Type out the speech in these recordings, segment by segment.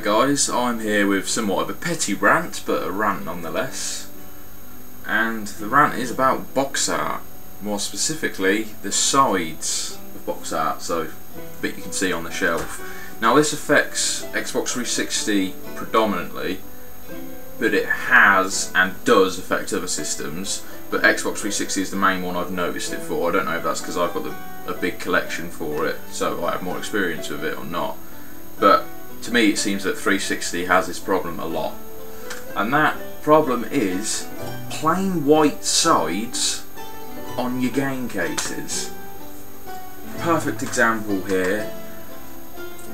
Right guys, I'm here with somewhat of a petty rant, but a rant nonetheless. And the rant is about box art, more specifically the sides of box art, so the bit you can see on the shelf. Now this affects Xbox 360 predominantly, but it has and does affect other systems, but Xbox 360 is the main one I've noticed it for. I don't know if that's because I've got a big collection for it, so I have more experience with it or not. But to me it seems that 360 has this problem a lot. And that problem is plain white sides on your game cases. Perfect example here.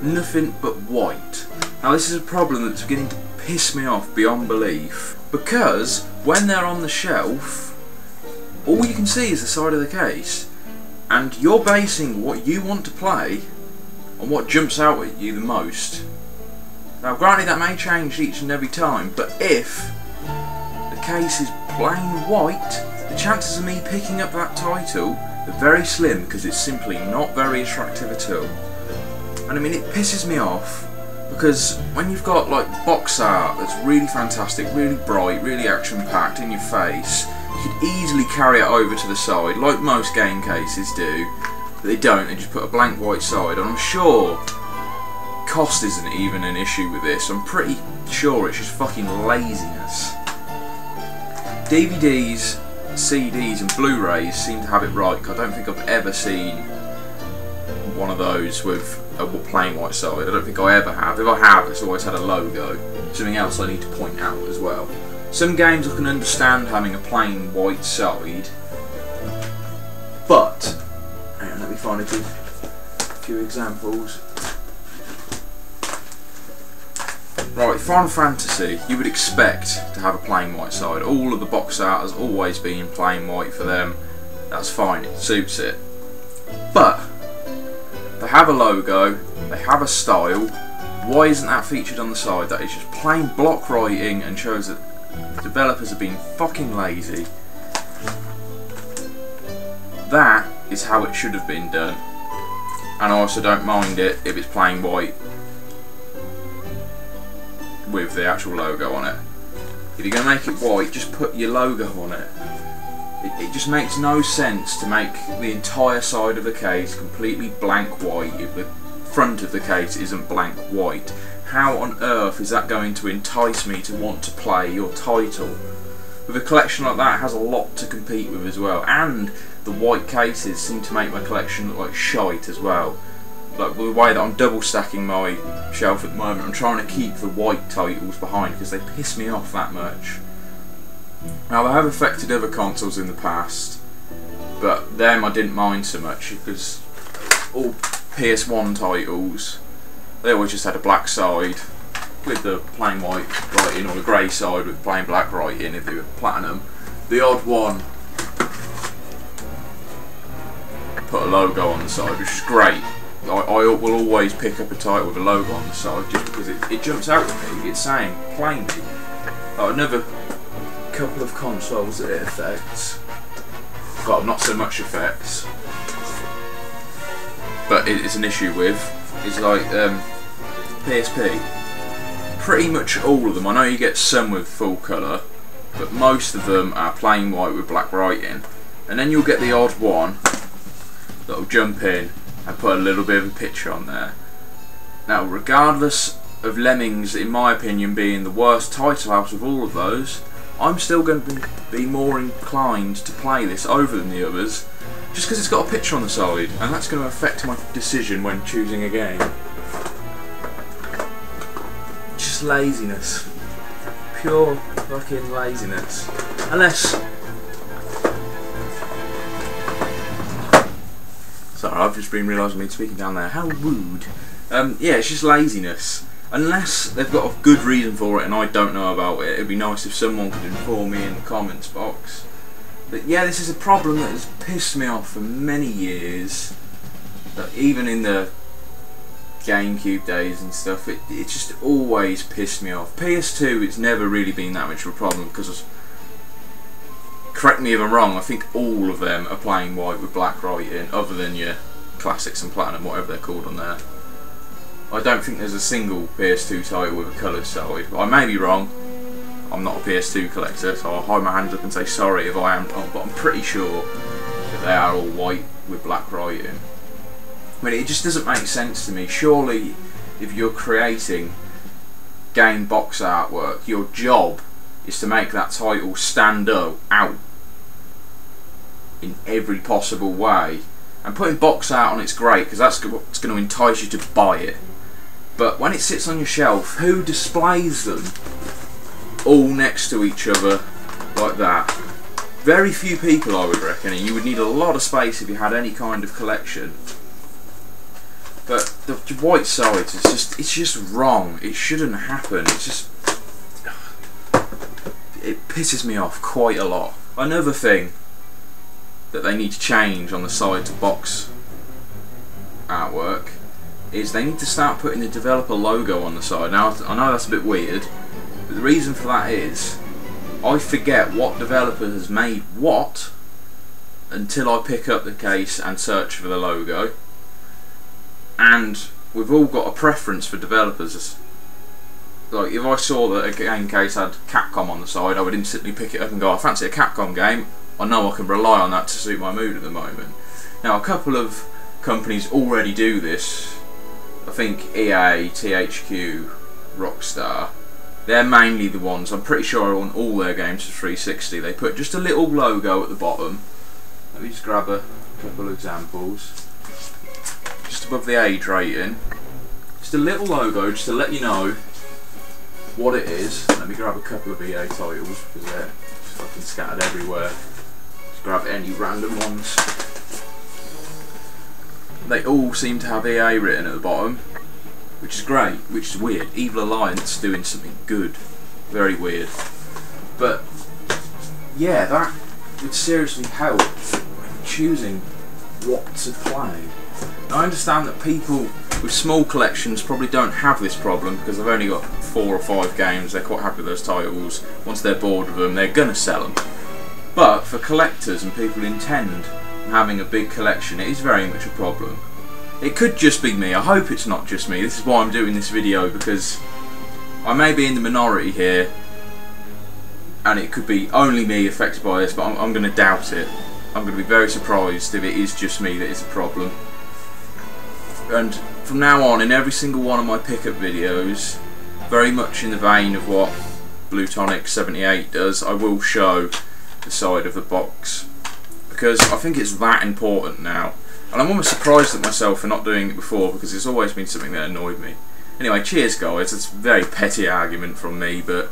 Nothing but white. Now this is a problem that's beginning to piss me off beyond belief, because when they're on the shelf all you can see is the side of the case, and you're basing what you want to play on what jumps out at you the most. Now granted that may change each and every time, but if the case is plain white, the chances of me picking up that title are very slim, because it's simply not very attractive at all. And I mean, it pisses me off because when you've got like box art that's really fantastic, really bright, really action packed in your face, you could easily carry it over to the side like most game cases do, but they don't. They just put a blank white side, and I'm sure cost isn't even an issue with this. I'm pretty sure it's just fucking laziness. DVDs, CDs and Blu-rays seem to have it right, because I don't think I've ever seen one of those with a plain white side. I don't think I ever have. If I have, it's always had a logo. Something else I need to point out as well. Some games I can understand having a plain white side, but hang on, let me find a few examples. Right, Final Fantasy, you would expect to have a plain white side. All of the box art has always been plain white for them. That's fine, it suits it. But they have a logo, they have a style. Why isn't that featured on the side? That is just plain block writing and shows that the developers have been fucking lazy. That is how it should have been done. And I also don't mind it if it's plain white with the actual logo on it. If you're going to make it white, just put your logo on it. It just makes no sense to make the entire side of the case completely blank white if the front of the case isn't blank white. How on earth is that going to entice me to want to play your title? With a collection like that, it has a lot to compete with as well, and the white cases seem to make my collection look like shite as well. Like the way that I'm double stacking my shelf at the moment, I'm trying to keep the white titles behind because they piss me off that much. Now they have affected other consoles in the past, but them I didn't mind so much, because all PS1 titles, they always just had a black side with the plain white writing, or the grey side with plain black writing if they were platinum. The odd one put a logo on the side, which is great. I will always pick up a title with a logo on the side just because it jumps out to me. It's saying plainly. Another couple of consoles that it affects, well, not so much affects, but it's an issue with, is like PSP. Pretty much all of them, I know you get some with full colour, but most of them are plain white with black writing, and then you'll get the odd one that'll jump in and put a little bit of a picture on there. Now regardless of Lemmings in my opinion being the worst title house of all of those, I'm still going to be more inclined to play this over than the others, just because it's got a picture on the side, and that's going to affect my decision when choosing a game. Just laziness. Pure fucking laziness. Unless... Sorry, I've just been realising me speaking down there. How rude. Yeah, it's just laziness. Unless they've got a good reason for it and I don't know about it, it'd be nice if someone could inform me in the comments box. But yeah, this is a problem that has pissed me off for many years. Even in the GameCube days and stuff, it just always pissed me off. PS2, it's never really been that much of a problem because, correct me if I'm wrong, I think all of them are plain white with black writing, other than your classics and platinum, whatever they're called on there. I don't think there's a single PS2 title with a coloured side. I may be wrong. I'm not a PS2 collector, so I'll hold my hands up and say sorry if I am wrong, but I'm pretty sure that they are all white with black writing. I mean, it just doesn't make sense to me. Surely, if you're creating game box artwork, your job is to make that title stand out in every possible way. And putting box art on it's great, because that's what's going to entice you to buy it. But when it sits on your shelf, who displays them all next to each other like that? Very few people, I would reckon, and you would need a lot of space if you had any kind of collection. But the white sides, it's just wrong. It shouldn't happen. It pisses me off quite a lot. Another thing that they need to change on the sides of box artwork is they need to start putting the developer logo on the side. Now, I know that's a bit weird, but the reason for that is I forget what developer has made what until I pick up the case and search for the logo. And we've all got a preference for developers. Like, if I saw that a game case had Capcom on the side, I would instantly pick it up and go, I fancy a Capcom game. I know I can rely on that to suit my mood at the moment. Now, a couple of companies already do this. I think EA, THQ, Rockstar. They're mainly the ones, I'm pretty sure on all their games for 360, they put just a little logo at the bottom. Let me just grab a couple of examples. Just above the age rating. Just a little logo just to let you know what it is. Let me grab a couple of EA titles because they're fucking scattered everywhere. Just grab any random ones. They all seem to have EA written at the bottom, which is great, which is weird. Evil Alliance doing something good. Very weird. But yeah, that would seriously help when choosing what to play. Now, I understand that people with small collections probably don't have this problem because they've only got 4 or 5 games, they're quite happy with those titles. Once they're bored with them, they're going to sell them. But for collectors and people who intend on having a big collection, it is very much a problem. It could just be me. I hope it's not just me. This is why I'm doing this video, because I may be in the minority here and it could be only me affected by this, but I'm going to doubt it. I'm going to be very surprised if it is just me that is a problem. And from now on, in every single one of my pickup videos, very much in the vein of what Blutonic78 does, I will show the side of the box, because I think it's that important now. And I'm almost surprised at myself for not doing it before, because it's always been something that annoyed me. Anyway, cheers guys, it's a very petty argument from me, but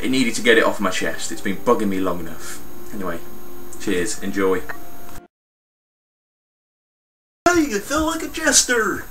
it needed to get it off my chest. It's been bugging me long enough. Anyway, cheers, enjoy. Hey, you feel like a jester!